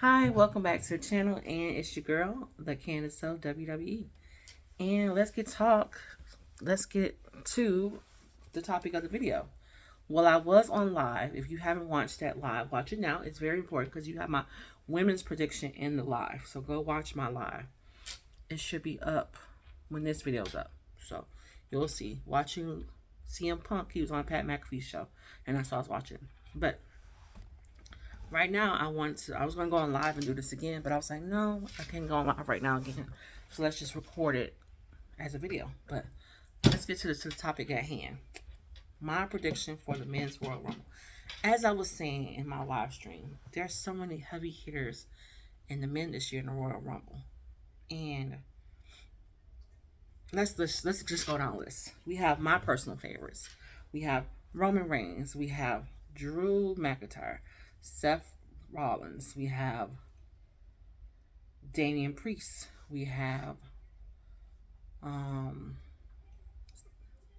Hi, welcome back to the channel, and it's your girl, the Candace of WWE. And let's get to the topic of the video. Well, I was on live. If you haven't watched that live, watch it now. It's very important because you have my women's prediction in the live. So go watch my live. It should be up when this video's up. So you'll see. Watching CM Punk, he was on Pat McAfee's show, and that's what I was watching. But right now, I was going to go on live and do this again, but I was like, no, I can't go on live right now again. So let's just record it as a video. But let's get to the topic at hand. My prediction for the men's Royal Rumble. As I was saying in my live stream, there's so many heavy hitters in the men this year in the Royal Rumble. And let's just go down the list. We have my personal favorites. We have Roman Reigns. We have Drew McIntyre. Seth Rollins. We have Damian Priest. We have I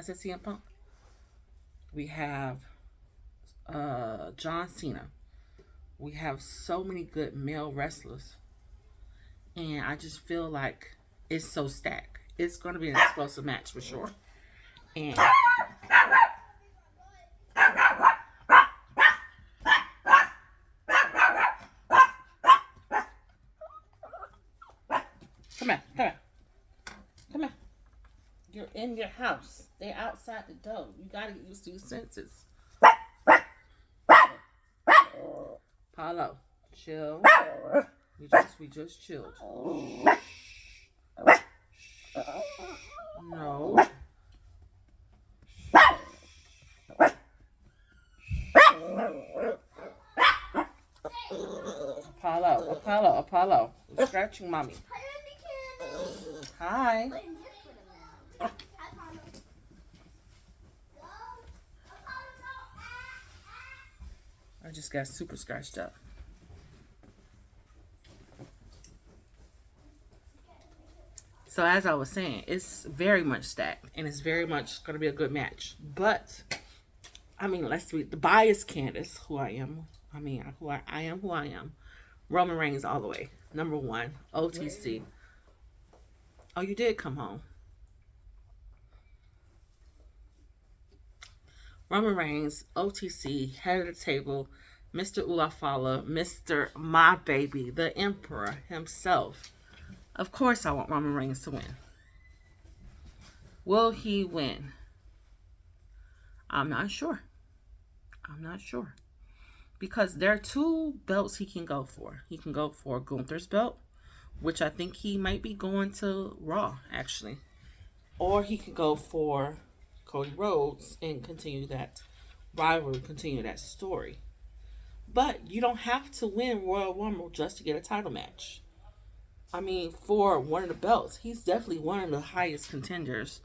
said CM Punk. We have John Cena. We have so many good male wrestlers. And I just feel like it's so stacked. It's going to be an explosive match for sure. And come here. You're in your house. They're outside the door. You gotta get used to your senses. Paulo, chill. We just chilled. No. Apollo. You're scratching mommy. Hi. I just got super scratched up. So as I was saying, it's very much stacked, and it's very much going to be a good match. But I mean, let's read the biased Candace, who I am. Who I am. Roman Reigns all the way. Number one, OTC. Oh, you did come home. Roman Reigns, OTC, head of the table, Mr. Ulafala, Mr. My Baby, the Emperor himself. Of course, I want Roman Reigns to win. Will he win? I'm not sure. Because there are two belts he can go for. He can go for Gunther's belt, which I think he might be going to Raw, actually. Or he could go for Cody Rhodes and continue that rivalry, continue that story. But you don't have to win Royal Rumble just to get a title match. For one of the belts, he's definitely one of the highest contenders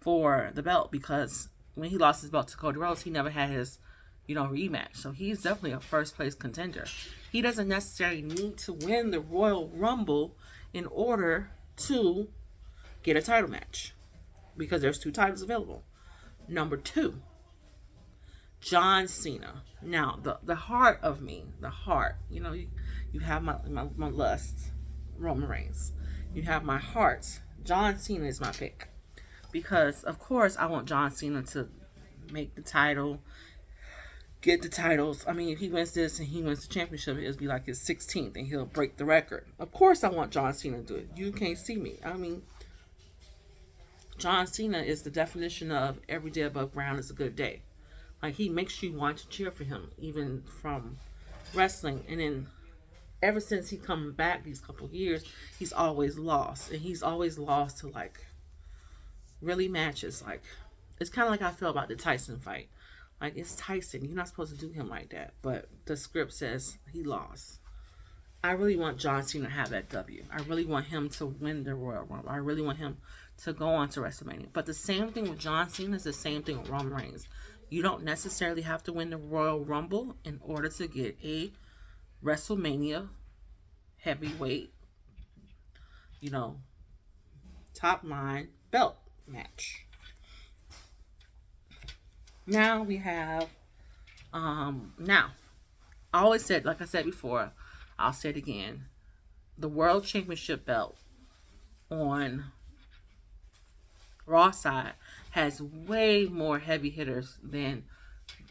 for the belt, because when he lost his belt to Cody Rhodes, he never had his, rematch. So he's definitely a first place contender. He doesn't necessarily need to win the Royal Rumble in order to get a title match, because there's two titles available. Number two, John Cena. Now, the heart of me, you have my lust, Roman Reigns. You have my heart. John Cena is my pick. Because, of course, I want John Cena to make the title, get the titles. If he wins this and he wins the championship, it'll be like his 16th and he'll break the record. Of course, I want John Cena to do it. You can't see me. John Cena is the definition of every day above ground is a good day. Like, he makes you want to cheer for him, even from wrestling. And then ever since he come back these couple of years, he's always lost. And he's always lost to, really matches. It's kind of like I feel about the Tyson fight. It's Tyson. You're not supposed to do him like that. But the script says he lost. I really want John Cena to have that W. I really want him to win the Royal Rumble. I really want him to go on to WrestleMania. But the same thing with John Cena is the same thing with Roman Reigns. You don't necessarily have to win the Royal Rumble in order to get a WrestleMania heavyweight, top line belt match. Now we have, I always said, like I said before, I'll say it again. The World Championship belt on Raw side has way more heavy hitters than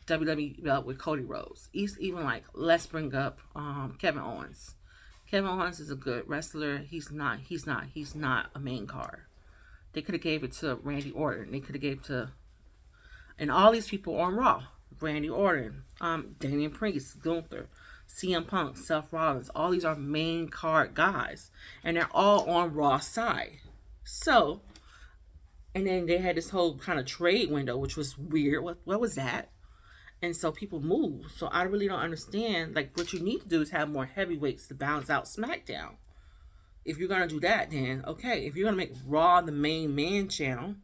WWE belt with Cody Rhodes. Even like, let's bring up Kevin Owens. Kevin Owens is a good wrestler. He's not a main card. They could have gave it to Randy Orton. They could have gave it to, and all these people on Raw. Randy Orton, Damian Priest, Gunther, CM Punk, Seth Rollins. All these are main card guys, and they're all on Raw side. So, and then they had this whole kind of trade window, which was weird. What was that? And so people move. So I really don't understand. Like, what you need to do is have more heavyweights to balance out SmackDown. If you're going to do that, then okay. If you're going to make Raw the main man channel,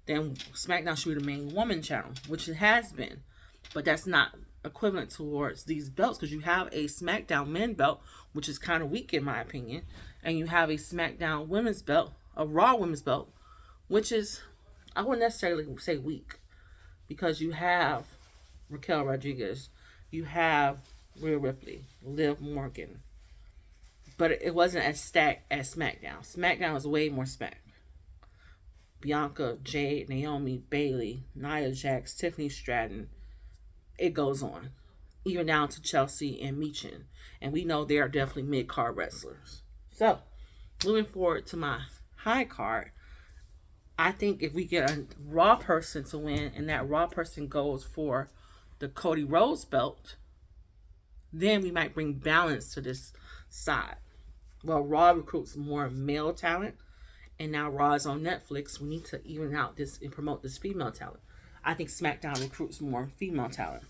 then SmackDown should be the main woman channel, which it has been. But that's not equivalent towards these belts, because you have a SmackDown men belt, which is kind of weak in my opinion. And you have a SmackDown women's belt, a Raw women's belt, which is, I wouldn't necessarily say weak, because you have Raquel Rodriguez, you have Rhea Ripley, Liv Morgan, but it wasn't as stacked as SmackDown. SmackDown was way more stacked. Bianca, Jade, Naomi, Bayley, Nia Jax, Tiffany Stratton, it goes on. Even down to Chelsea and Michin. And we know they are definitely mid-card wrestlers. So, moving forward to my high card, I think if we get a Raw person to win, and that Raw person goes for the Cody Rhodes belt, then we might bring balance to this side. Well, Raw recruits more male talent, and now Raw is on Netflix. We need to even out this and promote this female talent. I think SmackDown recruits more female talent.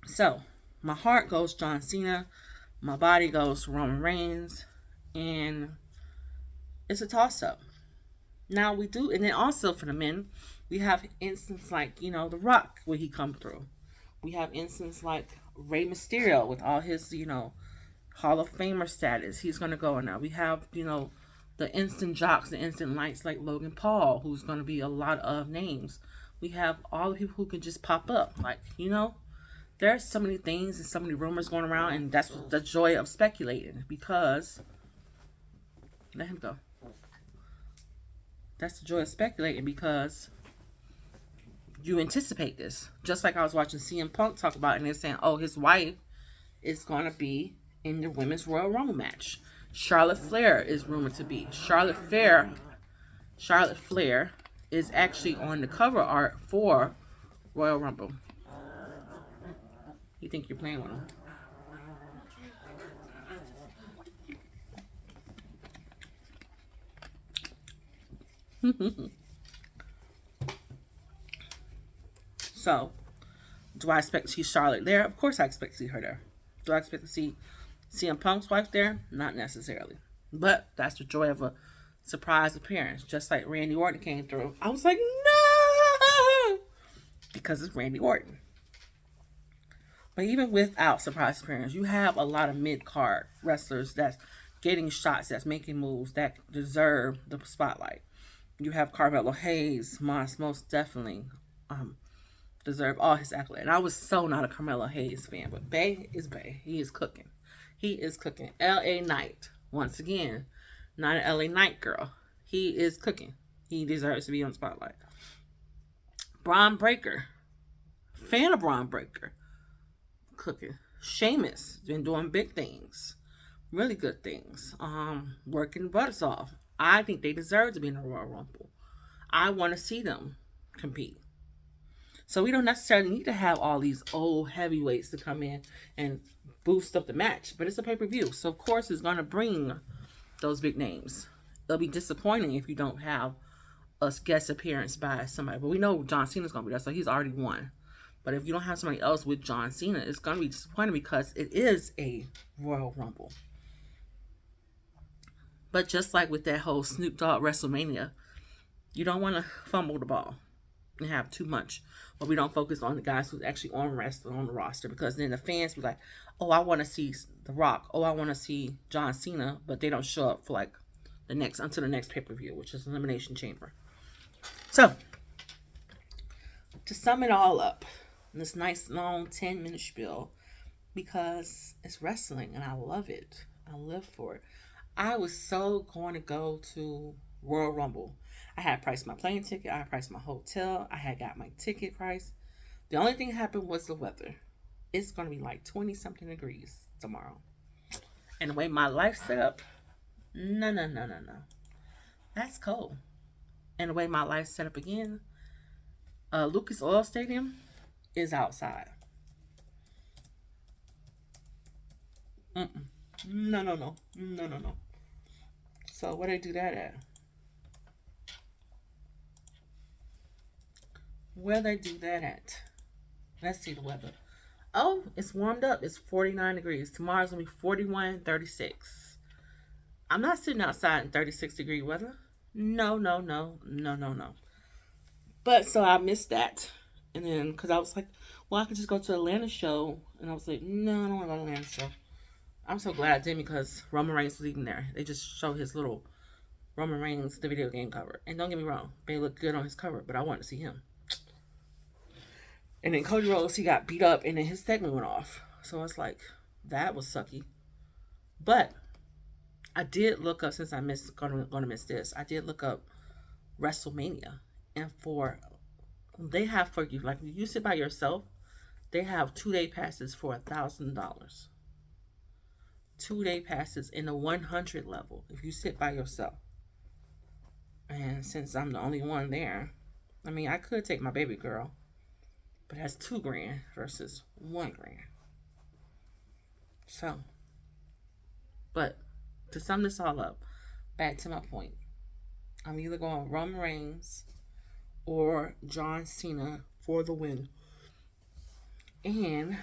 So, my heart goes John Cena, my body goes Roman Reigns, and it's a toss-up. Now we do, and then also for the men, we have instances like, The Rock, when he come through. We have instances like Rey Mysterio with all his, Hall of Famer status. He's going to go in now. We have, the instant jocks, the instant lights like Logan Paul, who's going to be a lot of names. We have all the people who can just pop up. Like, there's so many things and so many rumors going around, and that's the joy of speculating, because, let him go. That's the joy of speculating, because you anticipate this. Just like I was watching CM Punk talk about, and they're saying, oh, his wife is going to be in the Women's Royal Rumble match. Charlotte Flair is rumored to be. Charlotte Flair is actually on the cover art for Royal Rumble. You think you're playing with him? So, do I expect to see Charlotte there? Of course I expect to see her there. Do I expect to see CM Punk's wife there? Not necessarily. But that's the joy of a surprise appearance. Just like Randy Orton came through. I was like, no! Because it's Randy Orton. But even without surprise appearance, you have a lot of mid-card wrestlers that's getting shots, that's making moves, that deserve the spotlight. You have Carmelo Hayes, most definitely deserve all his accolades. And I was so not a Carmelo Hayes fan, but Bay is Bay. He is cooking. He is cooking. LA Knight, once again, not an LA Knight girl. He is cooking. He deserves to be on the spotlight. Braun Breaker, fan of Braun Breaker, cooking. Sheamus, been doing big things, really good things. Working butts off. I think they deserve to be in the Royal Rumble. I want to see them compete. So we don't necessarily need to have all these old heavyweights to come in and boost up the match. But it's a pay-per-view. So, of course, it's going to bring those big names. It'll be disappointing if you don't have a guest appearance by somebody. But we know John Cena's going to be there, so he's already won. But if you don't have somebody else with John Cena, it's going to be disappointing, because it is a Royal Rumble. But just like with that whole Snoop Dogg WrestleMania, you don't want to fumble the ball and have too much. But we don't focus on the guys who's actually on the roster, because then the fans be like, oh, I want to see The Rock. Oh, I want to see John Cena. But they don't show up for like until the next pay-per-view, which is Elimination Chamber. So, to sum it all up, this nice long 10-minute spiel, because it's wrestling and I love it. I live for it. I was so going to go to Royal Rumble. I had priced my plane ticket, I had priced my hotel, I had got my ticket price. The only thing that happened was the weather. It's going to be like 20 something degrees tomorrow. And the way my life set up, no, no, no, no, no. That's cold. And the way my life set up again, Lucas Oil Stadium is outside. Mm-mm. No, no, no. No, no, no. So where they do that at? Where they do that at? Let's see the weather. Oh, it's warmed up. It's 49 degrees. Tomorrow's going to be 41, 36. I'm not sitting outside in 36-degree weather. No, no, no, no, no, no. But so I missed that. And then, because I was like, well, I could just go to the Atlanta show. And I was like, no, I don't want to go to the Atlanta show. I'm so glad I didn't because Roman Reigns was even there. They just show his little Roman Reigns, the video game cover. And don't get me wrong, they look good on his cover, but I wanted to see him. And then Cody Rhodes, he got beat up and then his segment went off. So it's like, that was sucky. But I did look up, since I missed, gonna miss this, I did look up WrestleMania. And they have for you, like if you sit by yourself, they have 2-day passes for $1,000. 2-day passes in the 100 level if you sit by yourself. And since I'm the only one there, I mean, I could take my baby girl, but that's $2,000 versus $1,000. So, but to sum this all up, back to my point, I'm either going Roman Reigns or John Cena for the win. And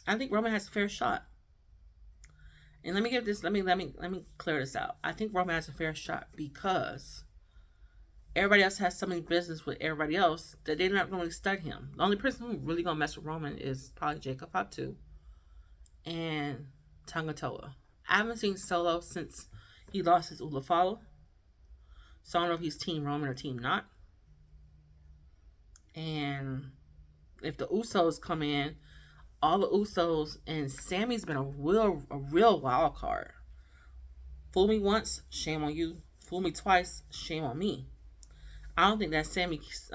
I think Roman has a fair shot. And let me clear this out. I think Roman has a fair shot because everybody else has so many business with everybody else that they're not going to stud him. The only person who's really going to mess with Roman is probably Jacob Fatu and Tonga Toa. I haven't seen Solo since he lost his Ulafalo. So I don't know if he's Team Roman or Team not. And if the Usos come in, all the Usos and Sammy's been a real wild card. Fool me once, shame on you. Fool me twice, shame on me. I don't think that Sammy